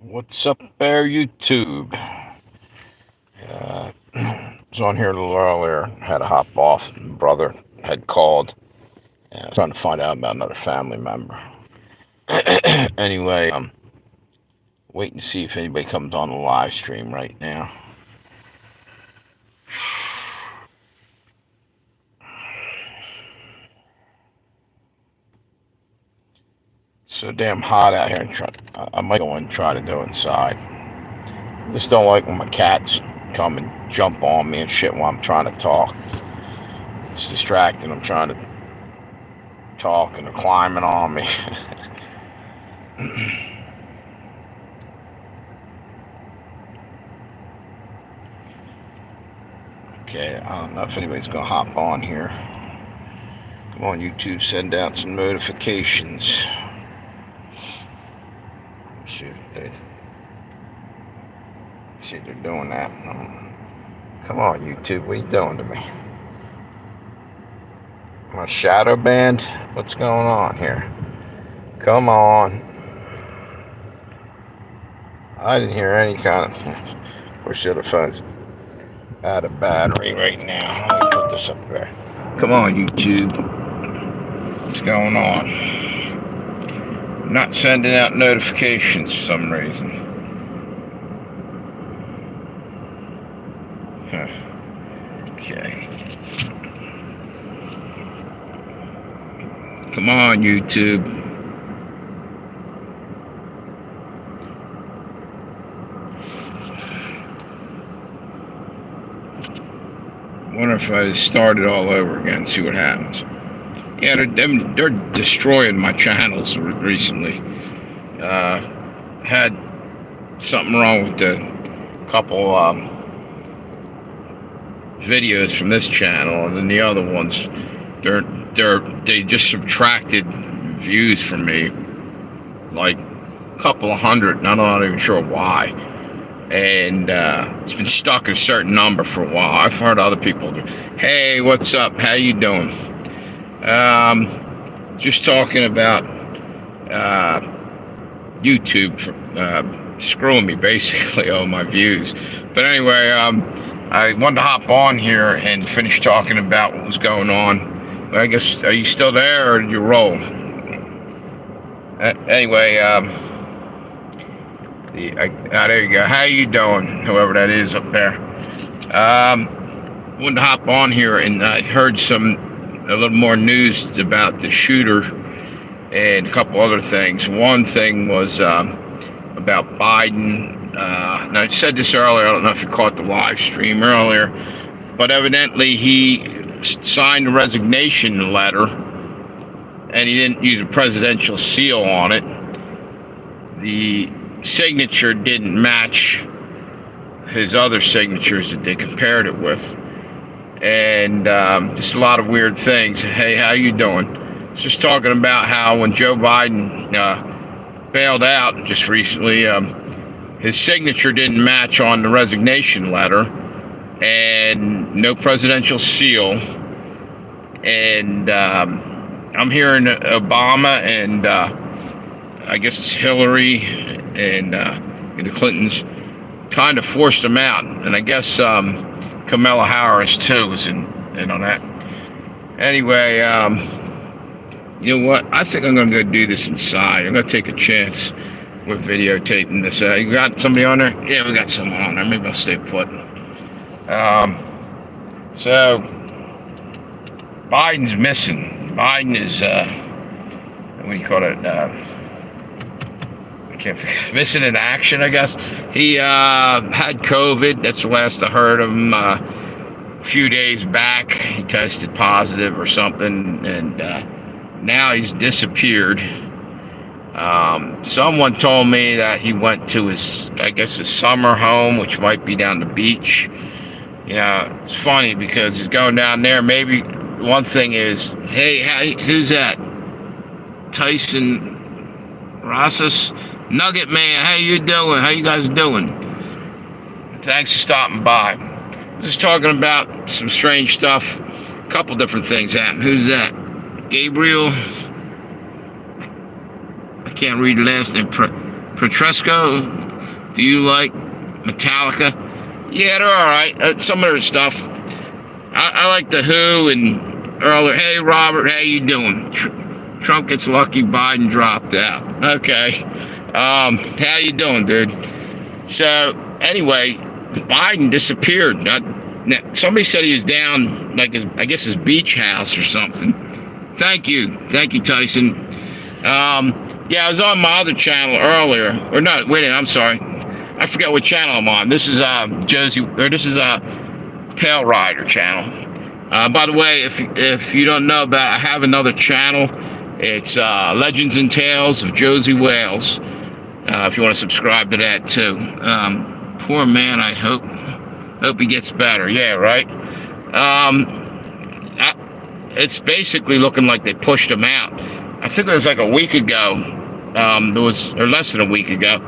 What's up there, YouTube? Was on here a little earlier. Had to hop off. Brother had called. I was trying to find out about another family member. Anyway, waiting to see if anybody comes on the live stream right now. It's so damn hot out here. I might go and try to go inside. I just don't like when my cats come and jump on me and shit while I'm trying to talk. It's distracting. I'm trying to talk and they're climbing on me. Okay, I don't know if anybody's gonna hop on here. Come on, YouTube, send out some notifications. See if they're doing that. Come on, YouTube, what are you doing to me? Am I shadow banned? What's going on here? Come on. I didn't hear any kind of... Of course, the other phone's out of battery right now. Let me put this up there. Come on, YouTube. What's going on? I'm not sending out notifications for some reason. Okay. Come on, YouTube. I wonder if I start it all over again, see what happens. Yeah, they're destroying my channels recently. Had something wrong with the couple videos from this channel, and then the other ones, they just subtracted views from me, like a couple of hundred, and I'm not even sure why. And it's been stuck at a certain number for a while. I've heard other people do, hey, what's up? How you doing? Just talking about YouTube screwing me basically all my views. But anyway, I wanted to hop on here and finish talking about what was going on. I guess, are you still there or did you roll? Anyway, there you go. How you doing, whoever that is up there? Wanted to hop on here, and I heard a little more news about the shooter and a couple other things. One thing was about Biden. And I said this earlier. I don't know if you caught the live stream earlier, but evidently he signed a resignation letter, and he didn't use a presidential seal on it. The signature didn't match his other signatures that they compared it with, and just a lot of weird things. Hey, how you doing? Just talking about how when Joe Biden bailed out just recently, his signature didn't match on the resignation letter, and no presidential seal. And I'm hearing Obama and I guess it's Hillary and the Clintons kind of forced him out, and I guess Kamala Harris too was in on that. Anyway, you know what? I think I'm going to go do this inside. I'm going to take a chance with videotaping this. You got somebody on there? Yeah, we got someone on there. Maybe I'll stay put. So Biden's missing. Biden is what do you call it? Missing in action, I guess. He had COVID. That's the last I heard of him. A few days back, he tested positive or something, and now he's disappeared. Someone told me that he went to his summer home, which might be down the beach. Yeah, it's funny because he's going down there. Maybe one thing is, hey, who's that? Tyson Rosas? Nugget Man, how you doing? How you guys doing? Thanks for stopping by. Just talking about some strange stuff. A couple different things happened. Who's that? Gabriel? I can't read the last name. Petresco? Do you like Metallica? Yeah, they're all right. Some of their stuff. I like the Who and earlier. Hey, Robert, how you doing? Trump gets lucky. Biden dropped out. Okay. How you doing, dude? So anyway, Biden disappeared. Somebody said he was down, like I guess his beach house or something. Thank you, Tyson. Yeah, I was on my other channel earlier, or not? Wait a minute, I'm sorry. I forgot what channel I'm on. This is Josey, or this is Pale Rider channel. By the way, if you don't know about, I have another channel. It's Legends and Tales of Josey Wales. If you want to subscribe to that too. Poor man, I hope he gets better. Yeah, right. It's basically looking like they pushed him out. I think it was like a week ago. Or less than a week ago.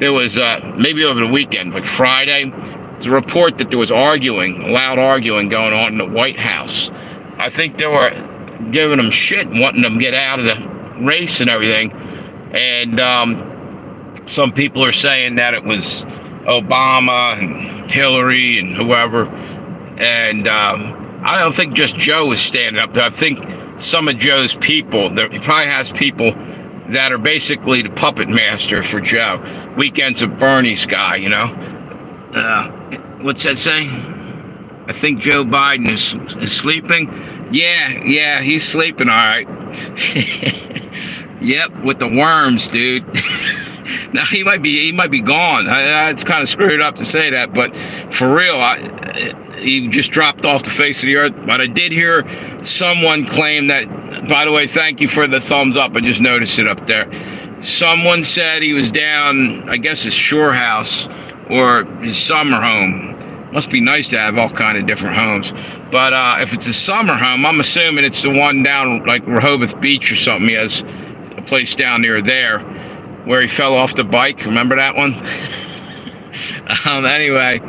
There was maybe over the weekend, like Friday. There's a report that there was loud arguing going on in the White House. I think they were giving him shit, wanting him to get out of the race and everything. And some people are saying that it was Obama and Hillary and whoever. And I don't think just Joe was standing up there. I think some of Joe's people, he probably has people that are basically the puppet master for Joe. Weekends of Bernie's guy, you know. What's that say? I think Joe Biden is sleeping. Yeah, he's sleeping all right. Yep, with the worms, dude. Now he might be gone. It's kind of screwed up to say that, but for real, he just dropped off the face of the earth. But I did hear someone claim that. By the way, thank you for the thumbs up. I just noticed it up there. Someone said he was down, I guess, his shore house or his summer home. Must be nice to have all kind of different homes. But if it's a summer home, I'm assuming it's the one down like Rehoboth Beach or something. He has a place down near there where he fell off the bike. Remember that one? Anyway,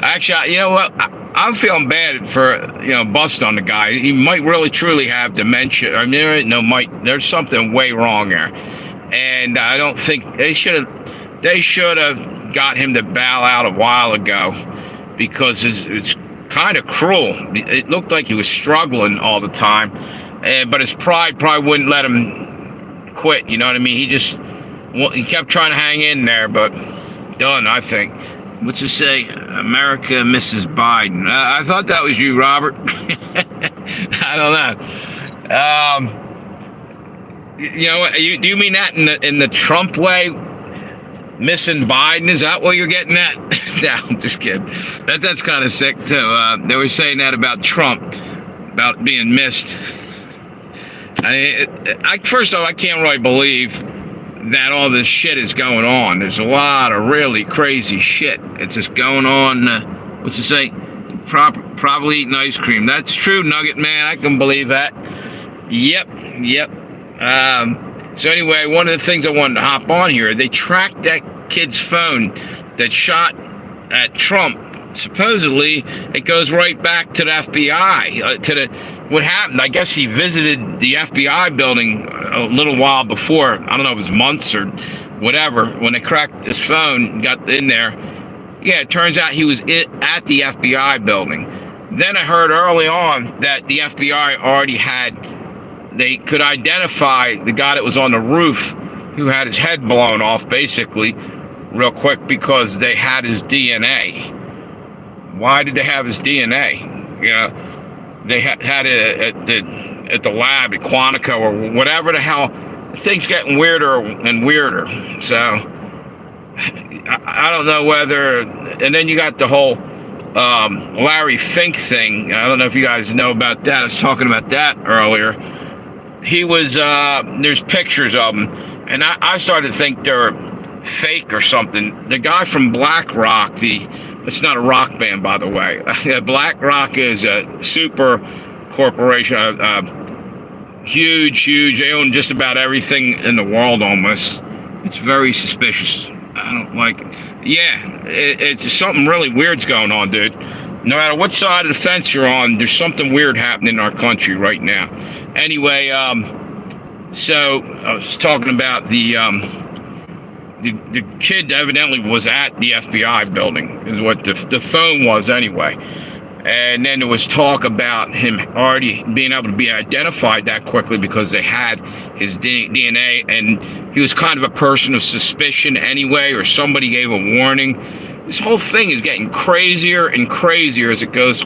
actually, you know what? I'm feeling bad for, busting on the guy. He might really truly have dementia. I mean, there's something way wrong there. And I don't think they should have got him to bow out a while ago, because it's kind of cruel. It looked like he was struggling all the time, but his pride probably wouldn't let him quit. You know what I mean? He kept trying to hang in there, but done, I think. What's it say? America misses Biden. I thought that was you, Robert. I don't know. Do you mean that in the Trump way? Missing Biden? Is that what you're getting at? No, I'm just kidding. That's kind of sick too. They were saying that about Trump, about being missed. First off, I can't really believe that all this shit is going on. There's a lot of really crazy shit. It's just going on. What's it say? Probably eating ice cream. That's true, Nugget Man. I can believe that. Yep. So anyway, one of the things I wanted to hop on here, they tracked that kid's phone that shot at Trump. Supposedly, it goes right back to the FBI, what happened. I guess he visited the FBI building a little while before. I don't know if it was months or whatever. When they cracked his phone, got in there. Yeah, it turns out he was at the FBI building. Then I heard early on that the FBI they could identify the guy that was on the roof who had his head blown off, basically, real quick, because they had his DNA. Why did they have his DNA? They had it at the lab at Quantico or whatever the hell. Things getting weirder and weirder. So I don't know whether. And then you got the whole Larry Fink thing. I don't know if you guys know about that. I was talking about that earlier. He was. There's pictures of him, and I started to think they're fake or something. The guy from BlackRock, it's not a rock band, by the way. BlackRock is a super corporation, huge. They own just about everything in the world almost. It's very suspicious. I don't like it. Yeah, it's something really weird's going on, dude. No matter what side of the fence you're on, there's something weird happening in our country right now. Anyway, so I was talking about the the kid evidently was at the FBI building, is what the phone was anyway. And then there was talk about him already being able to be identified that quickly because they had his DNA, and he was kind of a person of suspicion anyway, or somebody gave a warning. This whole thing is getting crazier and crazier as it goes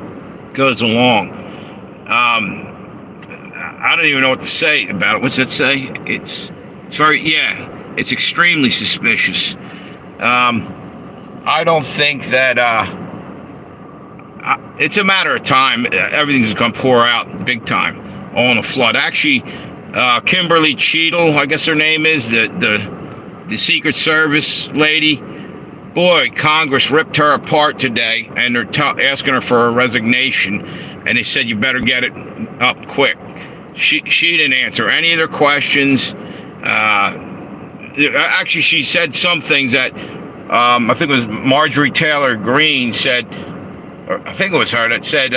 along. I don't even know what to say about it. What's that say? It's it's extremely suspicious. I don't think that it's a matter of time. Everything's going to pour out big time, all in a flood. Actually, Kimberly Cheadle, I guess her name is, the Secret Service lady. Boy, Congress ripped her apart today, and they're asking her for a resignation. And they said, you better get it up quick. She didn't answer any of their questions. Actually, she said some things that I think it was Marjorie Taylor Greene said, or I think it was her that said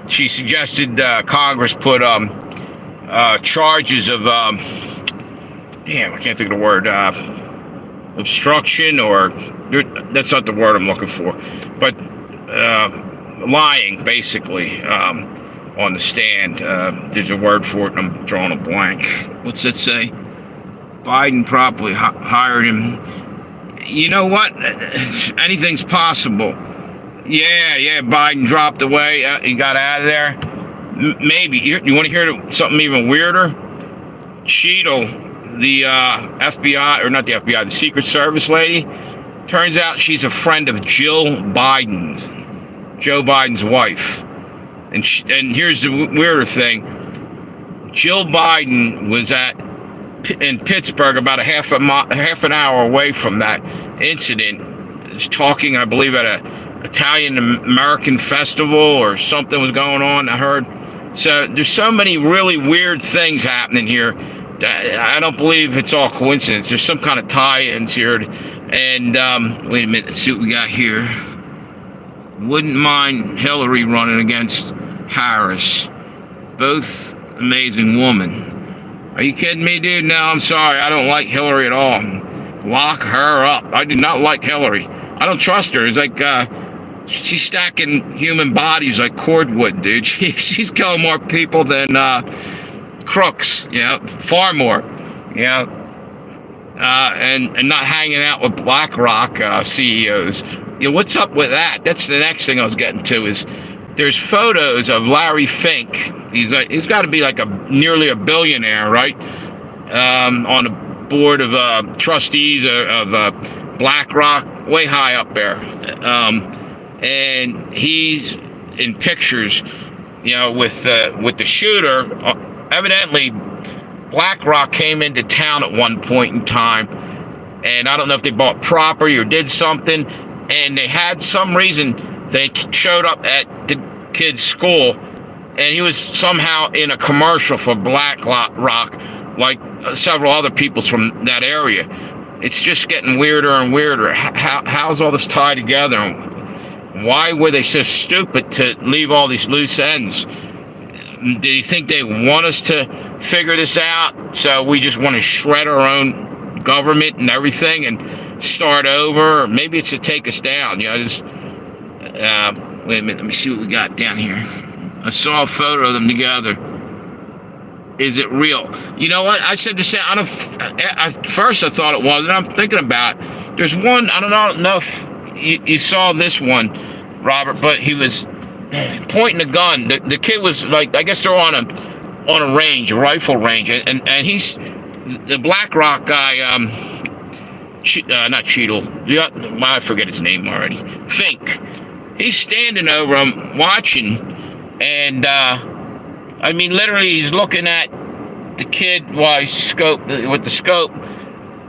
she suggested Congress put charges of I can't think of the word, obstruction, or that's not the word I'm looking for, but lying, basically, on the stand. There's a word for it, and I'm drawing a blank. What's it say? Biden probably hired him. You know what? Anything's possible. Yeah, Biden dropped away. He got out of there. Maybe. You want to hear something even weirder? Cheadle, the FBI, or not the FBI, the Secret Service lady, turns out she's a friend of Jill Biden, Joe Biden's wife. And here's the weirder thing. Jill Biden was in Pittsburgh, about a half an hour away from that incident, talking, I believe, at a Italian American festival or something was going on, I heard. So there's so many really weird things happening here. I don't believe it's all coincidence. There's some kind of tie-ins here. And wait a minute, let's see what we got here. Wouldn't mind Hillary running against Harris. Both amazing women. Are you kidding me, dude? No, I'm sorry. I don't like Hillary at all. Lock her up. I do not like Hillary. I don't trust her. It's like she's stacking human bodies like cordwood, dude. She's killing more people than crooks. Far more. And not hanging out with BlackRock CEOs. What's up with that? That's the next thing I was getting to. Is there's photos of Larry Fink. He's got to be like nearly a billionaire, right? On a board of trustees of BlackRock, way high up there. And he's in pictures, with the shooter. Evidently, BlackRock came into town at one point in time, and I don't know if they bought property or did something, and they had some reason they showed up at the kid's school, and he was somehow in a commercial for BlackRock, like several other people from that area. It's just getting weirder and weirder. How's all this tied together? Why were they so stupid to leave all these loose ends? Do you think they want us to figure this out? So we just want to shred our own government and everything and start over? Or maybe it's to take us down. Wait a minute. Let me see what we got down here. I saw a photo of them together. Is it real? You know what? I said the same. At first I thought it was, and I'm thinking about it. There's one, I don't know if you saw this one, Robert, but he was pointing a gun. The kid was like, I guess they're on a range, a rifle range, and he's the BlackRock guy, not Cheadle. I forget his name already. Fink. He's standing over him watching, and literally he's looking at the kid while he's with the scope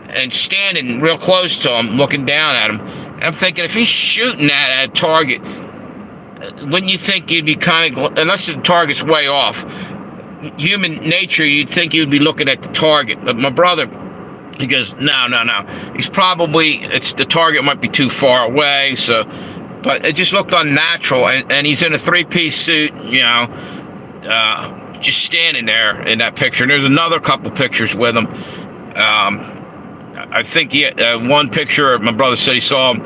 and standing real close to him, looking down at him. And I'm thinking, if he's shooting at a target, wouldn't you think you'd be kind of, unless the target's way off, human nature, you'd think you'd be looking at the target. But my brother, he goes, no. The target might be too far away, so, but it just looked unnatural. And he's in a three-piece suit, just standing there in that picture. And there's another couple pictures with him. I think he one picture. My brother said he saw him.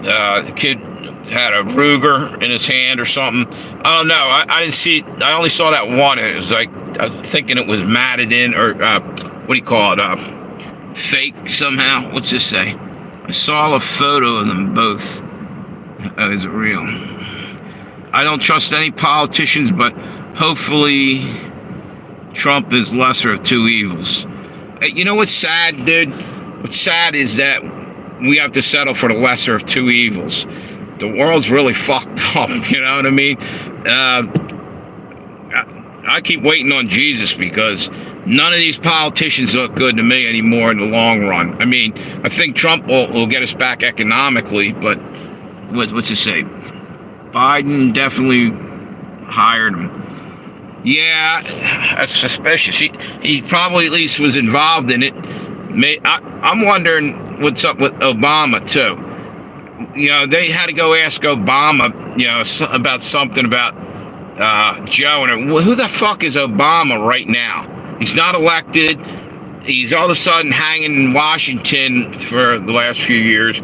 The kid had a Ruger in his hand or something. I don't know. I didn't see. I only saw that one. It was like I'm thinking it was matted in, or what do you call it? Fake somehow. What's this say? I saw a photo of them both. Is it real? I don't trust any politicians, but hopefully Trump is lesser of two evils. Hey, you know what's sad, dude? What's sad is that we have to settle for the lesser of two evils. The world's really fucked up, you know what I mean? I keep waiting on Jesus because none of these politicians look good to me anymore in the long run. I mean, I think Trump will get us back economically, but what's it say? Biden definitely hired him. Yeah, that's suspicious. He probably at least was involved in it. I'm wondering what's up with Obama, too. You know, they had to go ask Obama, you know, about something about Joe. And who the fuck is Obama right now? He's not elected. He's all of a sudden hanging in Washington for the last few years.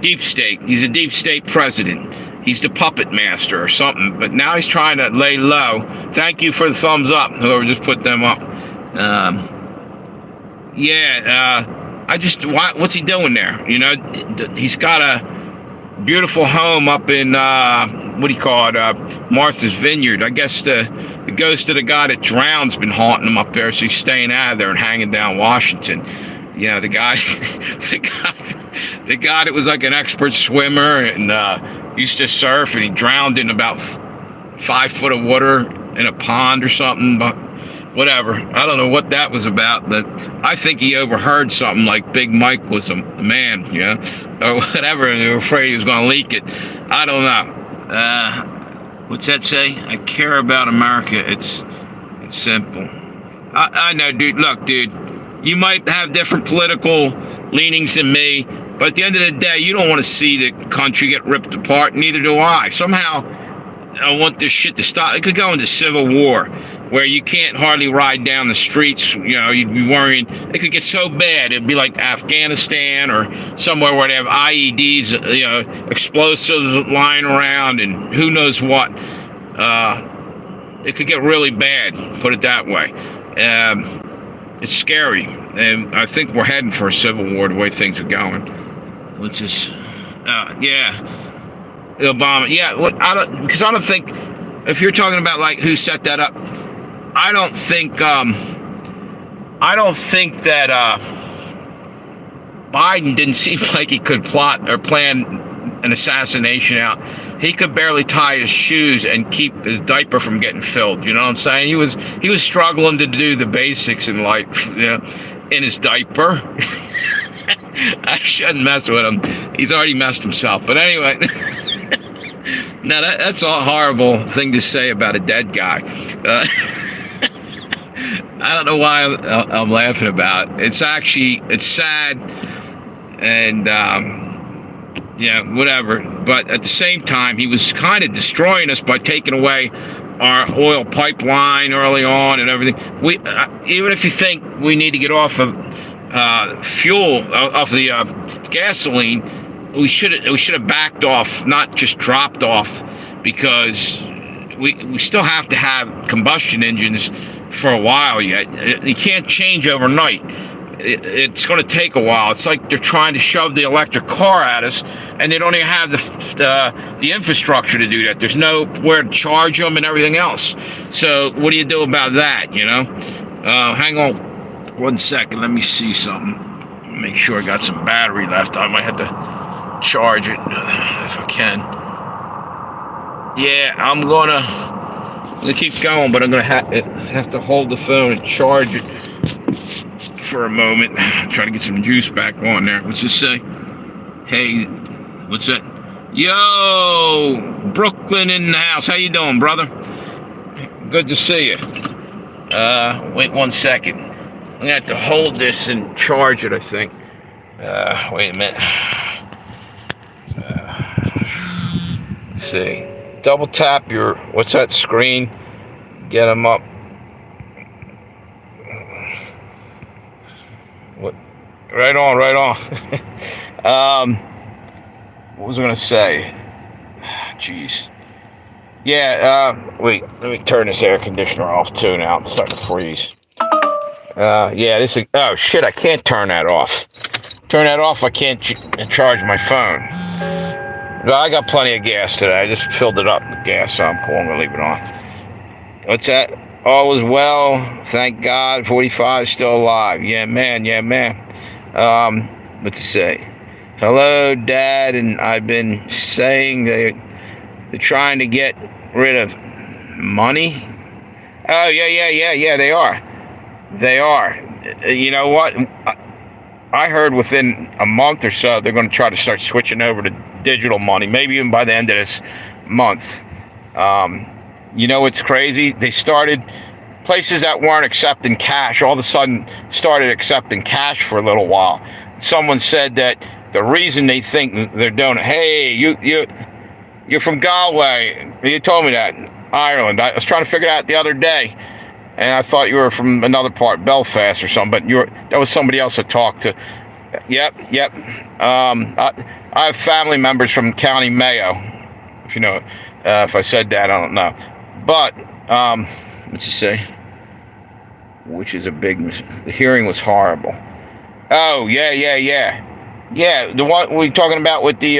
Deep state. He's a deep state president. He's the puppet master or something. But now he's trying to lay low. Thank you for the thumbs up, whoever just put them up. What's he doing there? You know, he's got a beautiful home up in, what do you call it, Martha's Vineyard. I guess the ghost of the guy that drowned's been haunting him up there, so he's staying out of there and hanging down Washington. You know, the guy that was like an expert swimmer and used to surf, and he drowned in about 5 foot of water in a pond or something, but whatever. I don't know what that was about, but I think he overheard something like Big Mike was a man, you know, or whatever, and they were afraid he was going to leak it. I don't know. What's that say? I care about America. It's simple. I know, dude. Look, dude, you might have different political leanings than me, but at the end of the day, you don't want to see the country get ripped apart. Neither do I. Somehow, I want this shit to stop. It could go into civil war, where you can't hardly ride down the streets. You know, you'd be worrying. It could get so bad. It'd be like Afghanistan or somewhere where they have IEDs, you know, explosives lying around and who knows what. It could get really bad, put it that way. It's scary. And I think we're heading for a civil war the way things are going. What's this? Yeah. Obama. Yeah, because I don't think, if you're talking about like who set that up, I don't think that Biden didn't seem like he could plot or plan an assassination out. He could barely tie his shoes and keep his diaper from getting filled. You know what I'm saying? He was struggling to do the basics in life, you know, in his diaper. I shouldn't mess with him. He's already messed himself. But anyway. Now, that's a horrible thing to say about a dead guy. I don't know why I'm laughing about it. It's sad, and, yeah, whatever. But at the same time, he was kind of destroying us by taking away our oil pipeline early on and everything. Even if you think we need to get off of fuel, off the gasoline, we should have backed off, not just dropped off, because we still have to have combustion engines for a while yet. You can't change overnight. It's going to take a while. It's like they're trying to shove the electric car at us, and they don't even have the infrastructure to do that. There's nowhere to charge them and everything else. So what do you do about that, you know? Hang on 1 second. Let me see something. Make sure I got some battery left. I might have to charge it if I can. Yeah, I'm gonna keep going, but I'm gonna have to hold the phone and charge it for a moment. Try to get some juice back on there. What's this say? Hey, what's that? Yo, Brooklyn in the house. How you doing, brother? Good to see you. Wait 1 second. I'm gonna have to hold this and charge it, I think. Wait a minute. Let's see. Double tap your, what's that screen? Get them up. What? Right on, right on. What was I gonna say? Jeez. Yeah. Wait. Let me turn this air conditioner off too. Now it's starting to freeze. Yeah. This is. Oh shit! I can't turn that off. Turn that off. I can't charge my phone. Well, I got plenty of gas today. I just filled it up with gas, so I'm cool. I'm gonna leave it on. What's that? All is well. Thank God. 45 still alive. Yeah, man. Yeah, man. What to say? Hello, Dad. And I've been saying they're trying to get rid of money. Oh, yeah. They are. They are. You know what? I heard within a month or so they're going to try to start switching over to digital money. Maybe even by the end of this month. You know what's crazy? They started places that weren't accepting cash. All of a sudden, started accepting cash for a little while. Someone said that the reason they think they're doing it. Hey, you're from Galway. You told me that. Ireland. I was trying to figure it out the other day, and I thought you were from another part, Belfast or something. But that was somebody else I talked to. Yep. I have family members from County Mayo. If you know, if I said that, I don't know. But let's just say, which is a big. The hearing was horrible. Oh yeah. The one we're talking about with the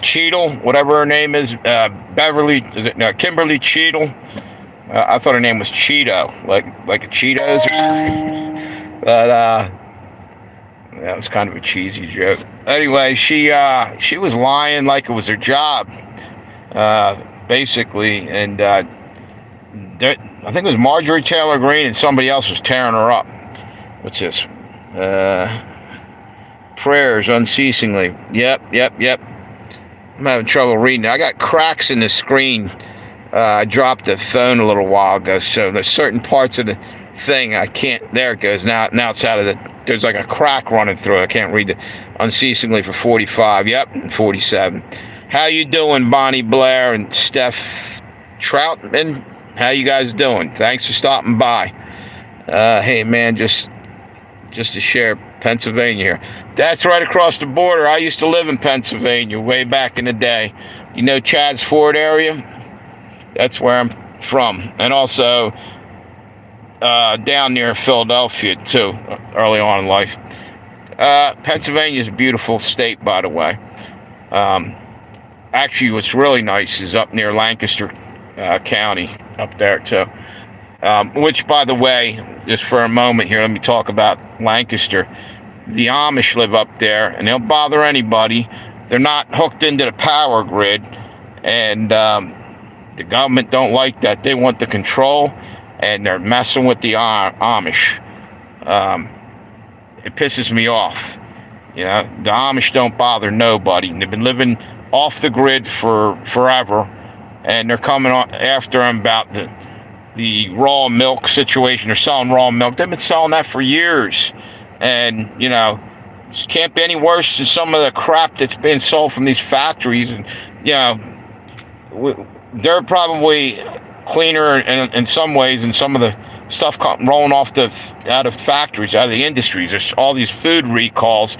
Cheadle, whatever her name is, Beverly, is it no, Kimberly Cheadle? I thought her name was Cheeto, like a Cheetos or something. But that was kind of a cheesy joke. Anyway, she was lying like it was her job, basically, and I think it was Marjorie Taylor Greene and somebody else was tearing her up. What's this? Prayers unceasingly. Yep. I'm having trouble reading it. I got cracks in the screen. I dropped the phone a little while ago, so there's certain parts of the thing I can't. There it goes. Now it's out of the. There's like a crack running through it. I can't read it unceasingly for 45. Yep, 47. How you doing, Bonnie Blair and Steph Troutman? How you guys doing? Thanks for stopping by. Hey man, just to share Pennsylvania here. That's right across the border. I used to live in Pennsylvania way back in the day. You know Chad's Ford area? That's where I'm from. And also down near Philadelphia, too, early on in life. Pennsylvania is a beautiful state, by the way. Actually, what's really nice is up near Lancaster County, up there, too. Which, by the way, just for a moment here, let me talk about Lancaster. The Amish live up there, and they'll bother anybody. They're not hooked into the power grid, and the government don't like that. They want the control, and they're messing with the Amish. It pisses me off. You know, the Amish don't bother nobody. They've been living off the grid for forever, and they're coming after them about the raw milk situation. They're selling raw milk. They've been selling that for years. And, you know, it can't be any worse than some of the crap that's being sold from these factories. And, you know, they're probably cleaner in some ways than some of the stuff rolling off out of factories, out of the industries. There's all these food recalls.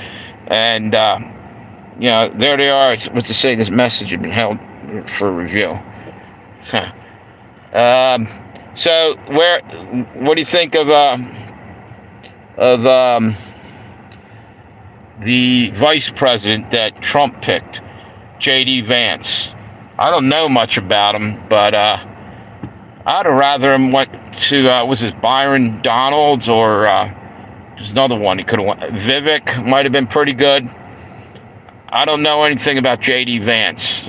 And, you know, there they are. What's to say? This message has been held for review. So, what do you think of the vice president that Trump picked, J.D. Vance? I don't know much about him, but I'd have rather him went to was it Byron Donalds or there's another one he could have went. Vivek might have been pretty good. I don't know anything about J.D. Vance.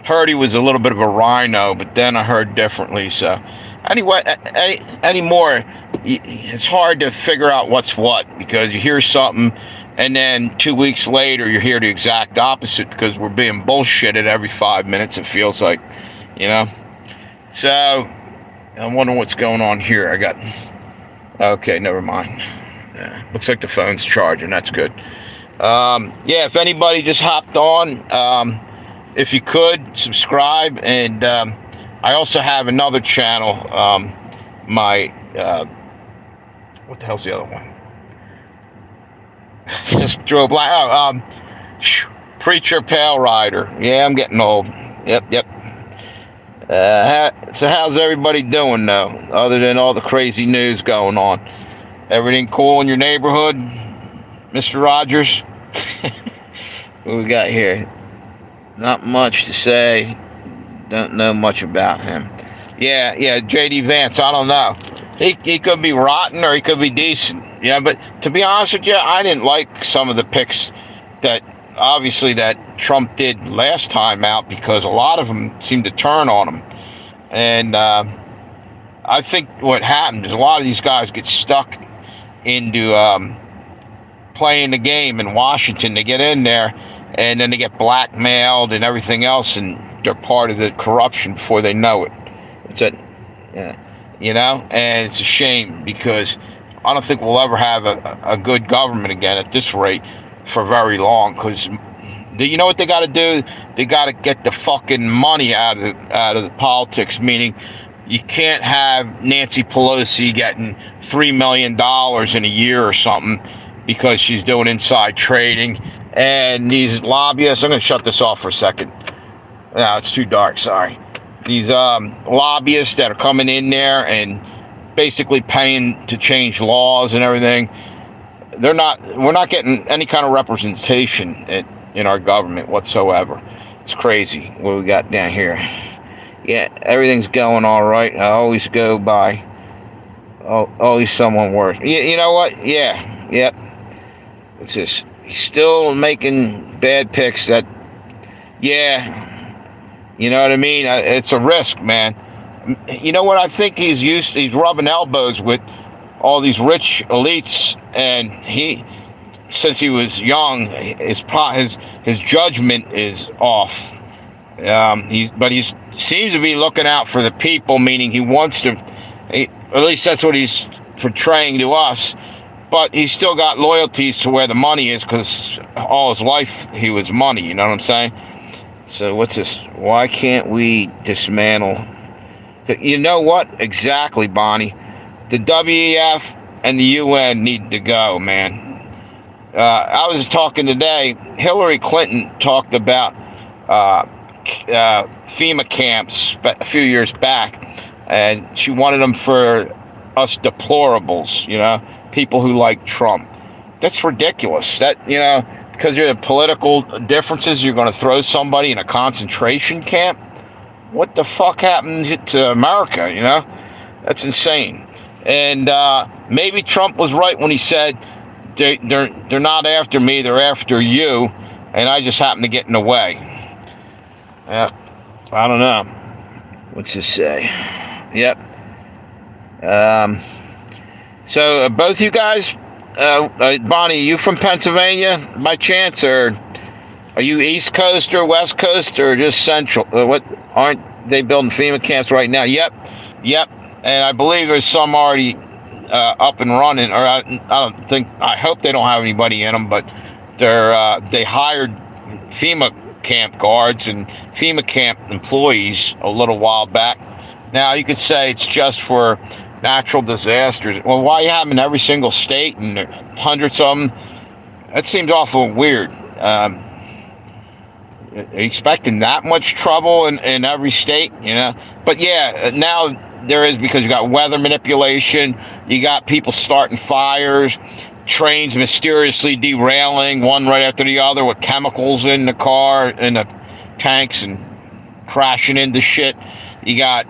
Heard he was a little bit of a rhino, but then I heard differently. So anyway, anymore, it's hard to figure out what's what, because you hear something and then 2 weeks later you hear the exact opposite, because we're being bullshitted every 5 minutes, it feels like, you know. So I'm wondering what's going on here. Okay, never mind. Looks like the phone's charging. That's good. Yeah, if anybody just hopped on, if you could subscribe, and I also have another channel, my What the hell's the other one? Just drew a blank. Oh, Preacher Pale Rider. Yeah, I'm getting old. Yep. So how's everybody doing though, other than all the crazy news going on? Everything cool in your neighborhood, Mr. Rogers? What we got here? Not much to say. Don't know much about him. Yeah, J.D. Vance, I don't know. He could be rotten or he could be decent. Yeah, but to be honest with you, I didn't like some of the picks that Trump did last time out, because a lot of them seemed to turn on him. And I think what happened is a lot of these guys get stuck into playing the game in Washington. They get in there and then they get blackmailed and everything else, and they're part of the corruption before they know it. It's a, and it's a shame, because I don't think we'll ever have a good government again at this rate for very long. Because you know what they got to do? They got to get the fucking money out of the politics. Meaning, you can't have Nancy Pelosi getting $3 million in a year or something because she's doing inside trading. And these lobbyists, I'm going to shut this off for a second. No, it's too dark, sorry. These lobbyists that are coming in there and basically paying to change laws and everything, we're not getting any kind of representation in our government whatsoever. It's crazy what we got down here. Yeah, everything's going all right. I always go by always someone worse. You know what? Yep. It's just, he's still making bad picks that, you know what I mean? It's a risk, man. You know what I think he's rubbing elbows with all these rich elites, and since he was young, his judgment is off. But he seems to be looking out for the people, meaning he wants to, at least that's what he's portraying to us. But he's still got loyalties to where the money is, because all his life he was money, you know what I'm saying? So what's this? Why can't we dismantle? You know what? Exactly, Bonnie. The WEF and the UN need to go, man. I was talking today, Hillary Clinton talked about FEMA camps a few years back, and she wanted them for us deplorables, people who like Trump. That's ridiculous. Because you're the political differences, you're going to throw somebody in a concentration camp? What the fuck happened to America, That's insane. And maybe Trump was right when he said, they're not after me, they're after you, and I just happen to get in the way. Yeah, I don't know. What's this say? Yep. So both you guys, Bonnie, you from Pennsylvania by chance, or are you East Coast or West Coast or just Central? What, aren't they building FEMA camps right now? Yep. And I believe there's some already up and running. Or I hope they don't have anybody in them, but they hired FEMA camp guards and FEMA camp employees a little while back. Now you could say it's just for natural disasters. Well, why you have them in every single state and hundreds of them? That seems awful weird. Are you expecting that much trouble in every state? But yeah, now there is, because you got weather manipulation, you got people starting fires, trains mysteriously derailing one right after the other with chemicals in the car, in the tanks, and crashing into shit. You got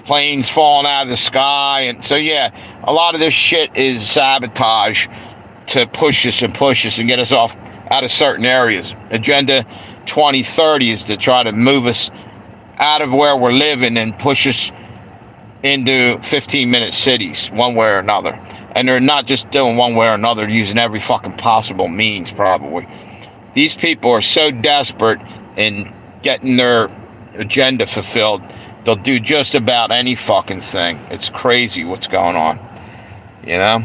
planes falling out of the sky, and so a lot of this shit is sabotage to push us and get us off out of certain areas. Agenda 2030 is to try to move us out of where we're living and push us into 15-minute cities, one way or another. And they're not just doing one way or another, using every fucking possible means, probably. These people are so desperate in getting their agenda fulfilled, they'll do just about any fucking thing. It's crazy what's going on, Yeah,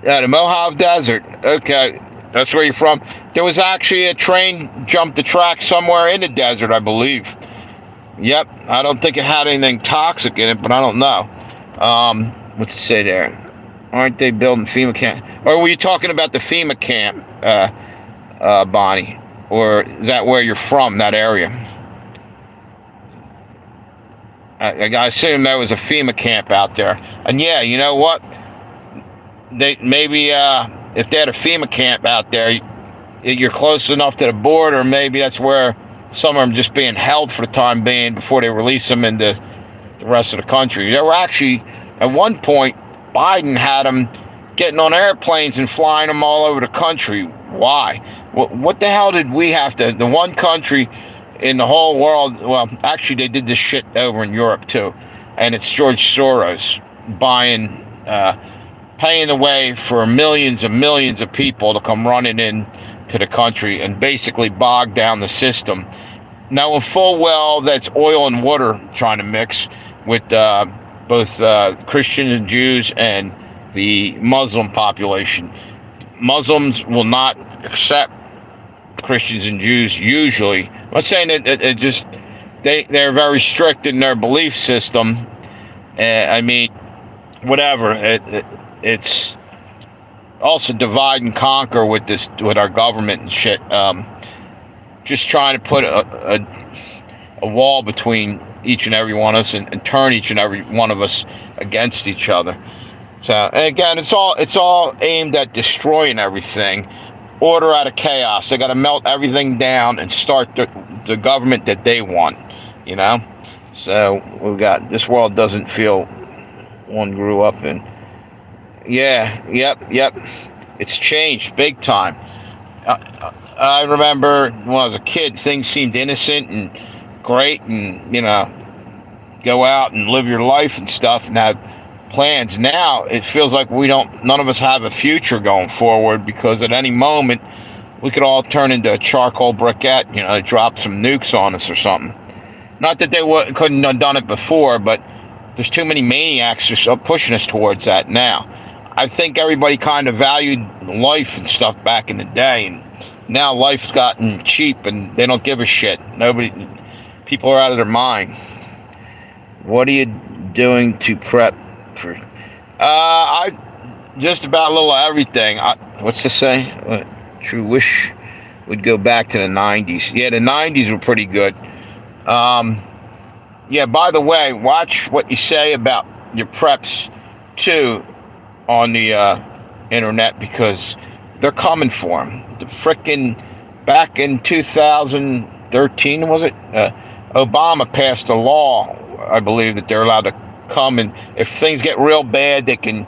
the Mojave Desert. Okay, that's where you're from. There was actually a train jumped the track somewhere in the desert, I believe. Yep, I don't think it had anything toxic in it, but I don't know. What's it say there? Aren't they building FEMA camp? Or were you talking about the FEMA camp, Bonnie? Or is that where you're from, that area? I assume there was a FEMA camp out there. And yeah, you know what? They maybe if they had a FEMA camp out there, you're close enough to the border. Maybe that's where some of them just being held for the time being before they release them into the rest of the country. There were actually, at one point, Biden had them getting on airplanes and flying them all over the country. Why? What the hell did we have to? The one country in the whole world, well, actually they did this shit over in Europe too, and it's George Soros buying, paying the way for millions and millions of people to come running in to the country and basically bog down the system, knowing full well that's oil and water trying to mix with both Christians and Jews and the Muslim population. Muslims will not accept Christians and Jews usually. I'm not saying that it just they're very strict in their belief system. I mean, whatever. It's also divide and conquer with our government and shit. Just trying to put a wall between each and every one of us and turn each and every one of us against each other. So, and again, it's all aimed at destroying everything. Order out of chaos. They got to melt everything down and start the government that they want, you know? So we've got, this world doesn't feel one grew up in. Yeah, yep. It's changed big time. I remember when I was a kid, things seemed innocent and great and, you know, go out and live your life and stuff and have plans. Now it feels like none of us have a future going forward, because at any moment we could all turn into a charcoal briquette, you know, drop some nukes on us or something. Not that they couldn't have done it before, but there's too many maniacs just pushing us towards that now. I think everybody kind of valued life and stuff back in the day, and now life's gotten cheap and they don't give a shit. People are out of their mind. What are you doing to prep for? I just about a little of everything. What's to say? True wish would go back to the 90s. Yeah, the 90s were pretty good. Yeah, by the way, watch what you say about your preps too on the internet, because they're coming for them. The frickin' back in 2013, was it? Obama passed a law, I believe, that they're allowed to come, and if things get real bad, they can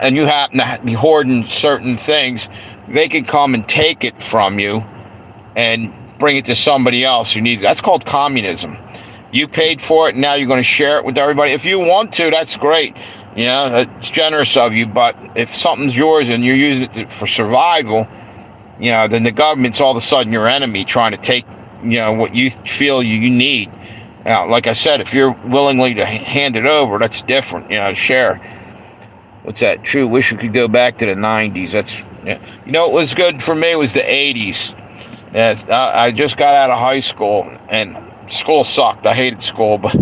and you happen to be hoarding certain things, they can come and take it from you and bring it to somebody else who needs it. That's called communism. You paid for it, and now you're going to share it with everybody. If you want to, that's great. You know, it's generous of you, but if something's yours and you're using it for survival, you know, then the government's all of a sudden your enemy, trying to take, you know, what you feel you need. Now, like I said, if you're willingly to hand it over, that's different, you know, share. What's that? True, wish we could go back to the 90s. That's, yeah. You know what was good for me was the 80s. Yes, I just got out of high school, and school sucked. I hated school, but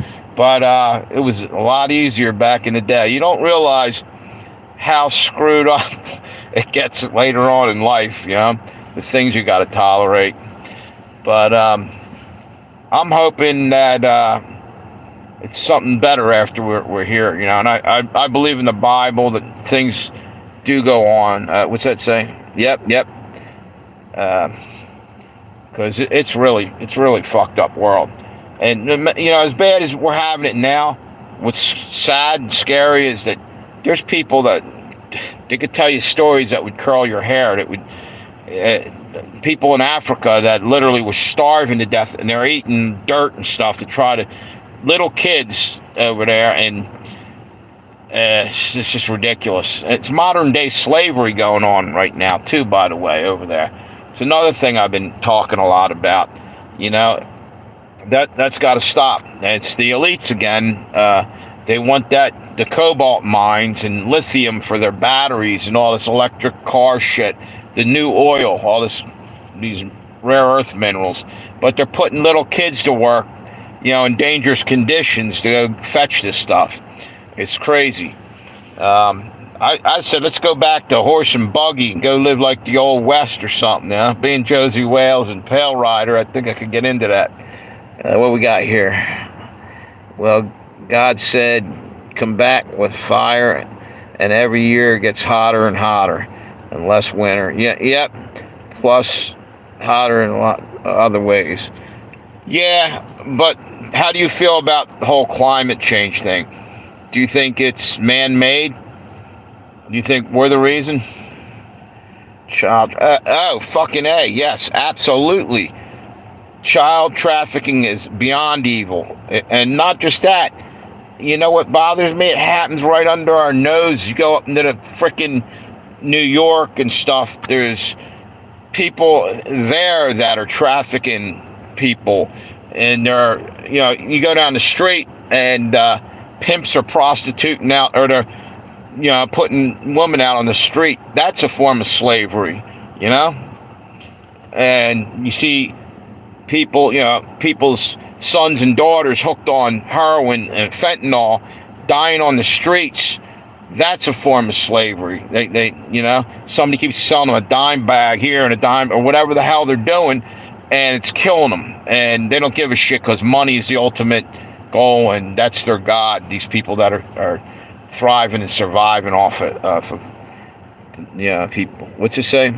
it was a lot easier back in the day. You don't realize how screwed up it gets later on in life, you know, the things you got to tolerate. But I'm hoping that it's something better after we're here, you know. And I believe in the Bible that things do go on. What's that say? Yep. Because it's really fucked up world. And, you know, as bad as we're having it now, what's sad and scary is that there's people that they could tell you stories that would curl your hair. That would people in Africa that literally were starving to death, and they're eating dirt and stuff to try to, little kids over there, and it's just ridiculous. It's modern day slavery going on right now too, by the way, over there. It's another thing I've been talking a lot about. You know, that's got to stop. It's the elites again. They want the cobalt mines and lithium for their batteries and all this electric car shit, the new oil, all these rare earth minerals. But they're putting little kids to work, you know, in dangerous conditions to go fetch this stuff. It's crazy. I said, let's go back to horse and buggy and go live like the old West or something. Being Josey Wales and Pale Rider, I think I could get into that. What we got here? Well, God said, come back with fire, and every year it gets hotter and hotter, and less winter. Yeah, yep. Plus, hotter in a lot of other ways. Yeah, but how do you feel about the whole climate change thing? Do you think it's man-made? Do you think we're the reason? Fucking A. Yes, absolutely. Child trafficking is beyond evil. And not just that. You know what bothers me? It happens right under our nose. You go up into the frickin' New York and stuff. There's people there that are trafficking people. And you go down the street and pimps are prostituting out, or they're putting women out on the street. That's a form of slavery, And you see people, people's sons and daughters hooked on heroin and fentanyl, dying on the streets. That's a form of slavery. Somebody keeps selling them a dime bag here and a dime or whatever the hell they're doing, and it's killing them. And they don't give a shit because money is the ultimate goal, and that's their god. These people that are thriving and surviving off of people. What's it say?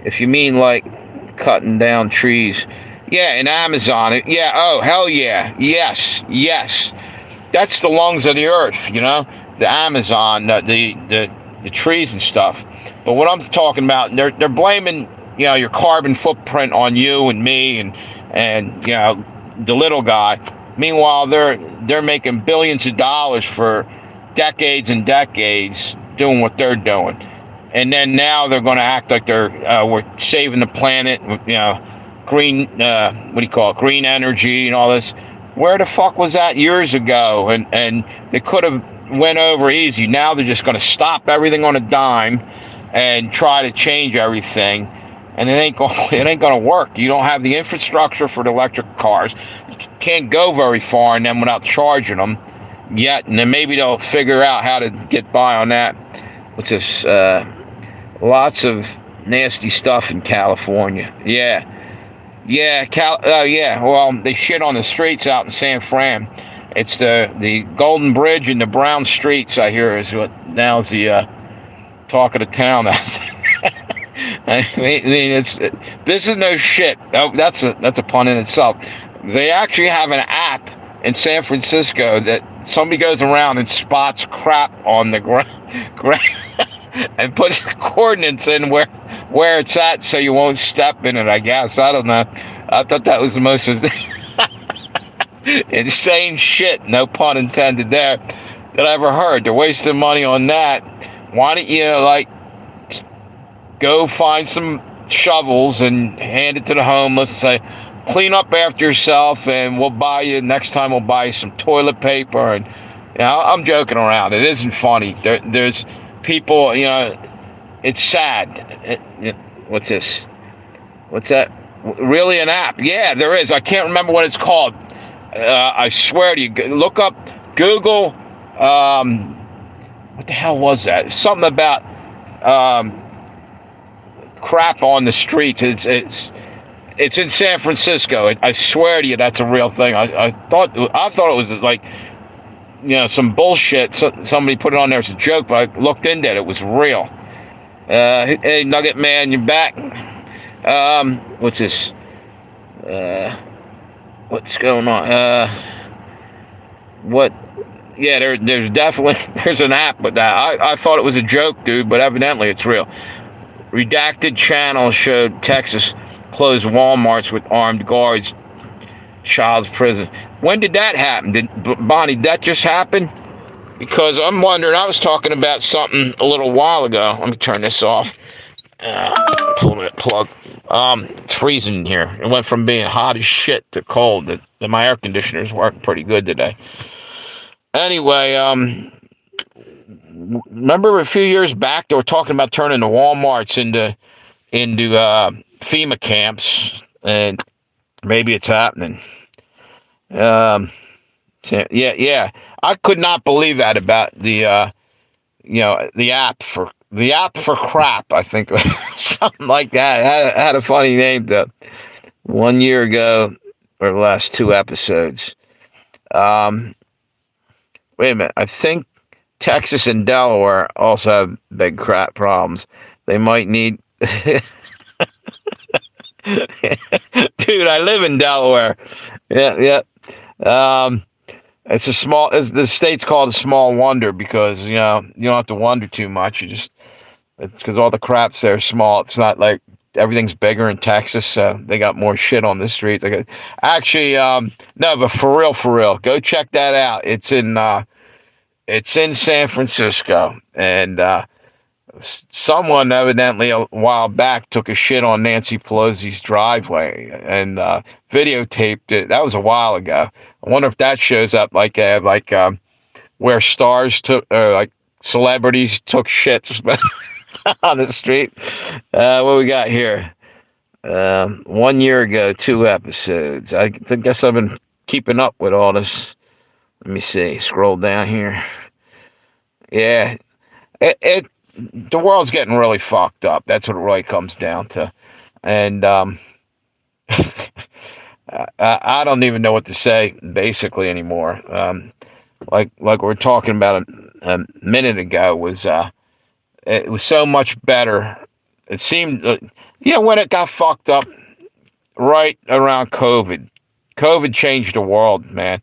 If you mean like cutting down trees, yeah, in Amazon, oh hell yeah, yes, that's the lungs of the earth, the Amazon, the trees and stuff. But what I'm talking about, they're blaming your carbon footprint on you and me and the little guy. Meanwhile, they're making billions of dollars for decades and decades doing what they're doing, and then now they're going to act like we're saving the planet, green green energy and all this. Where the fuck was that years ago? And they could have went over easy. Now they're just going to stop everything on a dime and try to change everything, and it ain't going to work. You don't have the infrastructure for the electric cars. You can't go very far in them without charging them yet, and then maybe they'll figure out how to get by on that. What's this? Lots of nasty stuff in California. Yeah. Well, they shit on the streets out in San Fran. It's the Golden Bridge and the brown streets, I hear, is what now's the talk of the town. I mean, this is no shit. Oh, that's a pun in itself. They actually have an app in San Francisco that somebody goes around and spots crap on the ground and puts coordinates in where it's at so you won't step in it, I guess. I don't know. I thought that was the most insane shit, no pun intended there, that I ever heard. They're wasting money on that. Why don't you, go find some shovels and hand it to the homeless and say, clean up after yourself, and next time we'll buy you some toilet paper. And I'm joking around. It isn't funny. There's people, it's sad. What's this? What's that? Really, an app? Yeah, there is. I can't remember what it's called. I swear to you, look up, Google, what the hell was that? Something about crap on the streets. It's in San Francisco. I swear to you, that's a real thing. I thought it was like, some bullshit. Somebody put it on there as a joke, but I looked into it. It was real. Hey, Nugget Man, you're back. What's this? What's going on? What? Yeah, there's definitely an app with that. I thought it was a joke, dude, but evidently it's real. Redacted channel showed Texas closed Walmarts with armed guards. Child's prison. When did that happen? Bonnie, that just happen? Because I'm wondering, I was talking about something a little while ago. Let me turn this off. Pull that plug. It's freezing in here. It went from being hot as shit to cold. My air conditioner's working pretty good today. Anyway, remember a few years back they were talking about turning the Walmarts into FEMA camps, and maybe it's happening. Yeah. I could not believe that about the the app for crap. I think something like that. Had a funny name though. 1 year ago, or the last two episodes. Um, Wait a minute. I think Texas and Delaware also have big crap problems. They might need. Dude, I live in Delaware. Yeah, yeah. It's a small. The state's called a small wonder because you don't have to wonder too much. It's because all the crap's there small. It's not like everything's bigger in Texas. So they got more shit on the streets. Actually, no, but for real, go check that out. It's in San Francisco, and someone evidently a while back took a shit on Nancy Pelosi's driveway and videotaped it. That was a while ago. I wonder if that shows up where stars took, like celebrities took shits on the street. What we got here? 1 year ago, two episodes. I guess I've been keeping up with all this. Let me see. Scroll down here. Yeah, the world's getting really fucked up. That's what it really comes down to. And I don't even know what to say basically anymore. Like we were talking about a minute ago, it was so much better. It seemed, when it got fucked up right around COVID. COVID changed the world, man.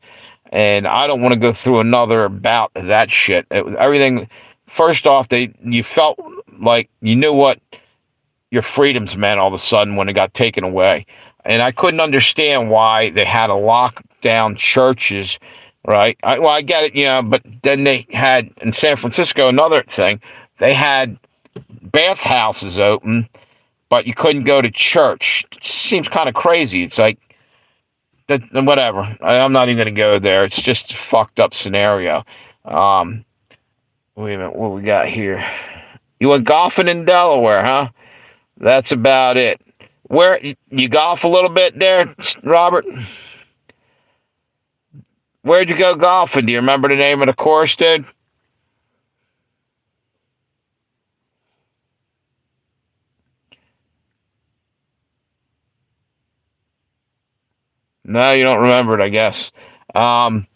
And I don't want to go through another bout of that shit. Everything. First off, you felt like you knew what your freedoms meant all of a sudden when it got taken away, and I couldn't understand why they had to lock down churches. Right? I get it, but then they had in San Francisco another thing. They had bathhouses open, but you couldn't go to church. It seems kind of crazy. It's like whatever. I'm not even going to go there. It's just a fucked up scenario. Wait a minute, what we got here? You went golfing in Delaware, huh? That's about it. Where you golf a little bit there, Robert? Where'd you go golfing? Do you remember the name of the course, dude? No, you don't remember it, I guess. Are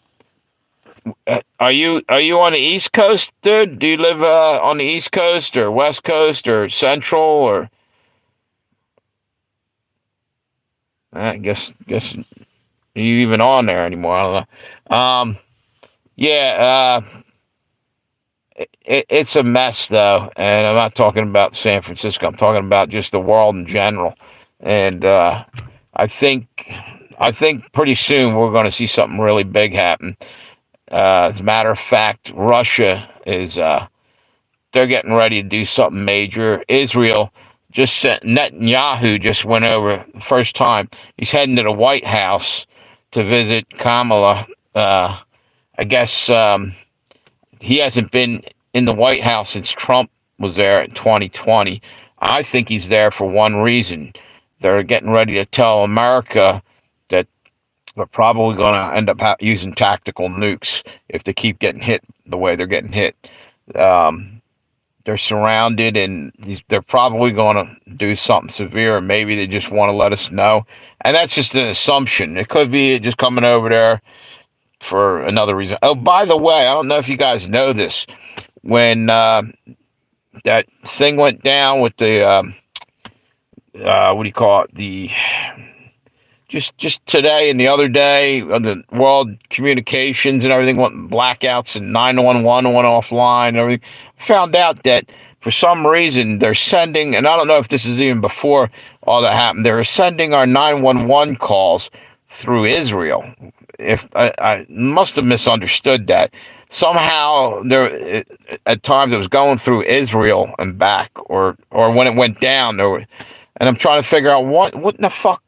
you on the East Coast, dude? Do you live on the East Coast or West Coast or Central or? I guess are you even on there anymore? I don't know. Yeah, it's a mess though, and I'm not talking about San Francisco. I'm talking about just the world in general, and I think I think pretty soon we're going to see something really big happen. As a matter of fact, Russia is they're getting ready to do something major. Israel just sent Netanyahu just went over the first time. He's heading to the White House to visit Kamala. I guess he hasn't been in the White House since Trump was there in 2020. I think he's there for one reason. They're getting ready to tell America that they're probably going to end up using tactical nukes if they keep getting hit the way they're getting hit. They're surrounded, and they're probably going to do something severe. Maybe they just want to let us know. And that's just an assumption. It could be just coming over there for another reason. Oh, by the way, I don't know if you guys know this. When that thing went down with the, what do you call it? Just today and the other day, the world communications and everything went blackouts and 911 went offline and everything. Found out that for some reason they're sending, and I don't know if this is even before all that happened, they're sending our 911 calls through Israel. If I must have misunderstood that. Somehow there at times it was going through Israel and back, or when it went down, and I'm trying to figure out what in the fuck.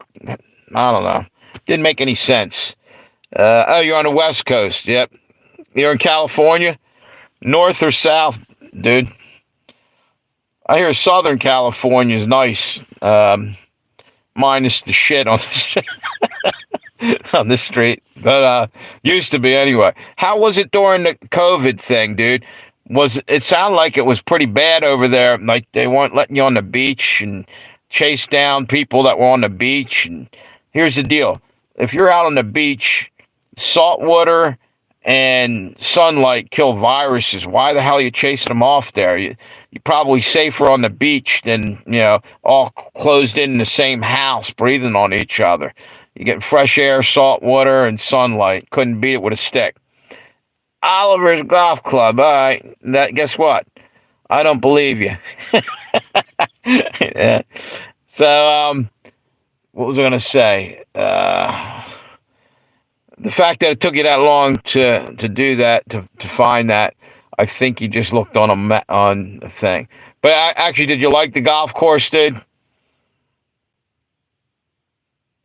I don't know. Didn't make any sense. Oh, you're on the West Coast. Yep. You're in California? North or south, dude? I hear Southern California is nice. Minus the shit on on the street. But used to be anyway. How was it during the COVID thing, dude? Was it sounded like it was pretty bad over there? Like they weren't letting you on the beach and chase down people that were on the beach. And here's the deal: if you're out on the beach, salt water and sunlight kill viruses. Why the hell are you chasing them off there? You're probably safer on the beach than all closed in the same house, breathing on each other. You get fresh air, salt water, and sunlight. Couldn't beat it with a stick. Oliver's Golf Club. All right. Guess what? I don't believe you. Yeah. So, what was I going to say? The fact that it took you that long to do that, to find that, I think you just looked on a thing. But actually, did you like the golf course, dude?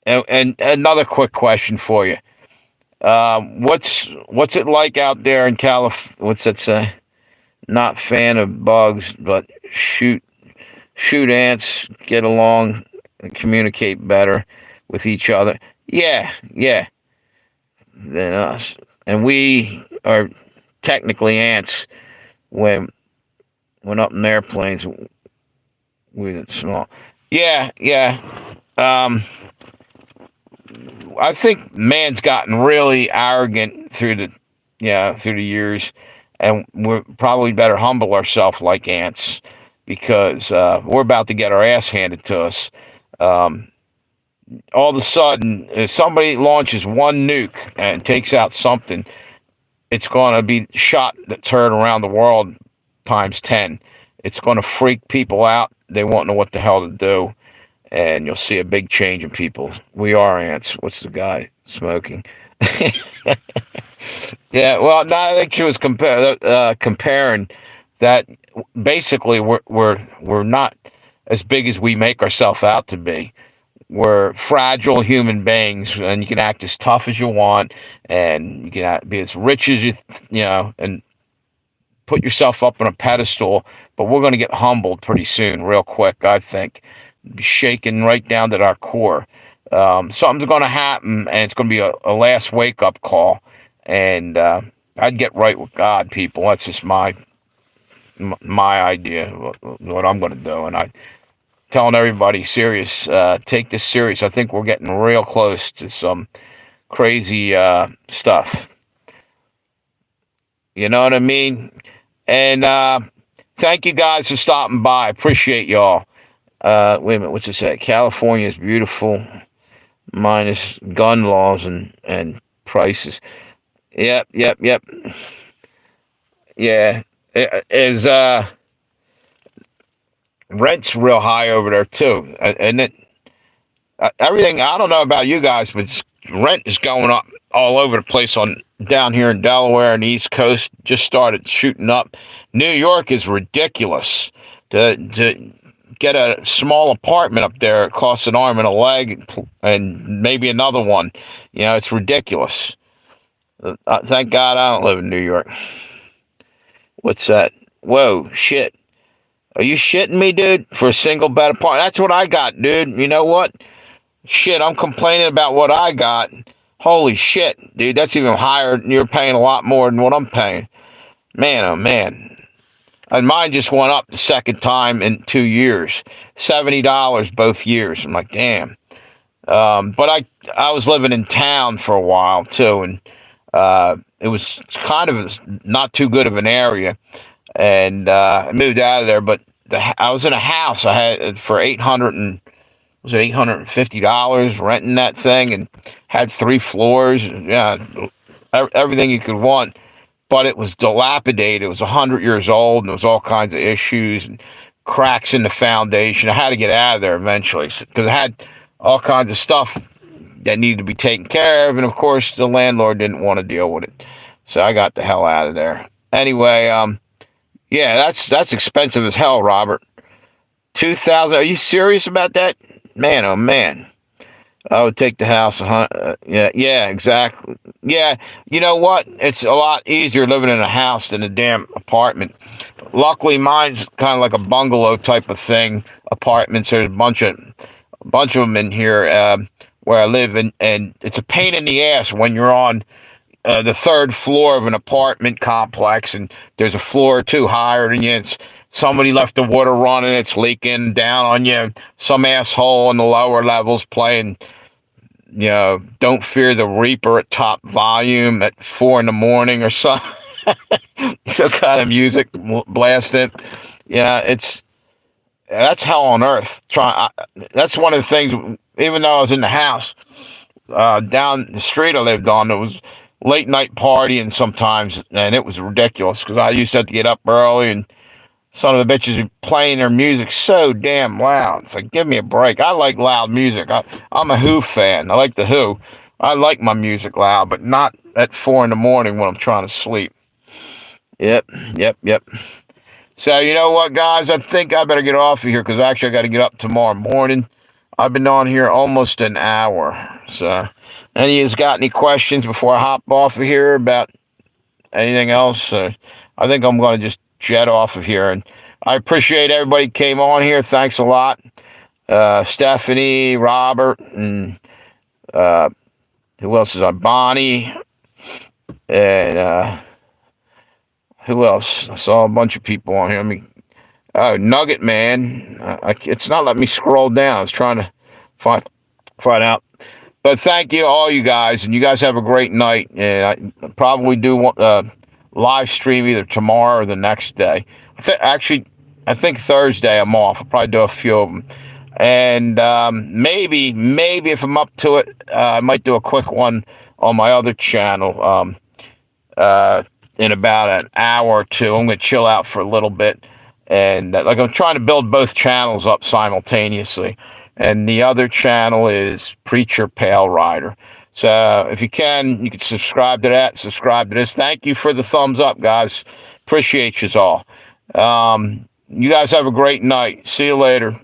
And another quick question for you. What's it like out there in California? What's that say? Not fan of bugs, but shoot ants, get along, and communicate better with each other. Yeah, than us, and we are technically ants when up in airplanes. We're small. Yeah. I think man's gotten really arrogant through the years, and we're probably better humble ourselves like ants because we're about to get our ass handed to us. All of a sudden, if somebody launches one nuke and takes out something, it's going to be shot that's heard around the world times 10. It's going to freak people out. They won't know what the hell to do. And you'll see a big change in people. We are ants. What's the guy smoking? Yeah, well, no, I think she was comparing that. Basically, we're not as big as we make ourselves out to be. We're fragile human beings, and you can act as tough as you want, and you can be as rich as and put yourself up on a pedestal. But we're going to get humbled pretty soon, real quick, I think. Be shaken right down to our core. Something's going to happen, and it's going to be a last wake-up call. And I'd get right with God, people. That's just my idea of what I'm going to do. And I telling everybody serious, take this serious. I think we're getting real close to some crazy stuff. You know what I mean? And thank you guys for stopping by. Appreciate y'all. Wait a minute, what's it say? California is beautiful, minus gun laws and prices. Yep. Yeah, it is. Rent's real high over there too, and everything. I don't know about you guys, but rent is going up all over the place down here in Delaware and the East Coast. Just started shooting up. New York is ridiculous. To get a small apartment up there, it costs an arm and a leg, and maybe another one. It's ridiculous. Thank God I don't live in New York. What's that? Whoa, shit. Are you shitting me, dude? For a single bed apartment? That's what I got, dude. You know what? Shit, I'm complaining about what I got. Holy shit, dude. That's even higher. You're paying a lot more than what I'm paying. Man, oh man. And mine just went up the second time in 2 years. $70 both years. I'm like, damn. But I was living in town for a while, too. And it was kind of not too good of an area. And I moved out of there. But I was in a house I had for $850 renting that thing, and had 3 floors. Yeah, everything you could want. But it was dilapidated. It was 100 years old, and there was all kinds of issues and cracks in the foundation. I had to get out of there eventually because it had all kinds of stuff that needed to be taken care of, and of course the landlord didn't want to deal with it, so I got the hell out of there. Anyway, yeah, that's expensive as hell, Robert. 2,000. Are you serious about that? Man, oh man. I would take the house. Yeah, exactly. Yeah, you know what? It's a lot easier living in a house than a damn apartment. Luckily, mine's kind of like a bungalow type of thing. Apartments. There's a bunch of them in here where I live, and it's a pain in the ass when you're on the third floor of an apartment complex, and there's a floor or two higher than you. Somebody left the water running, it's leaking down on you. Some asshole in the lower levels playing, Don't Fear the Reaper at top volume at 4 in the morning or something. Some kind of music blasting. Yeah, that's hell on earth. That's one of the things. Even though I was in the house down the street I lived on, it was late night partying sometimes, and it was ridiculous because I used to have to get up early, and some of the bitches are playing their music so damn loud. It's like, give me a break. I like loud music. I'm a Who fan. I like the Who. I like my music loud, but not at 4 in the morning when I'm trying to sleep. Yep, yep. So you know what, guys? I think I better get off of here because actually I got to get up tomorrow morning. I've been on here almost an hour. So, any of you got any questions before I hop off of here about anything else? I think I'm going to just jet off of here. And I appreciate everybody who came on here. Thanks a lot. Stephanie, Robert, and who else is on? Bonnie, and who else? I saw a bunch of people on here. Nugget Man. It's not letting me scroll down. I was trying to find out. But thank you, all you guys, and you guys have a great night. And I probably do live stream either tomorrow or the next day. I think Thursday I'm off. I'll probably do a few of them. And maybe if I'm up to it, I might do a quick one on my other channel in about an hour or two. I'm going to chill out for a little bit. And I'm trying to build both channels up simultaneously. And the other channel is Preacher Pale Rider. So if you can subscribe to that, subscribe to this. Thank you for the thumbs up, guys. Appreciate you all. You guys have a great night. See you later.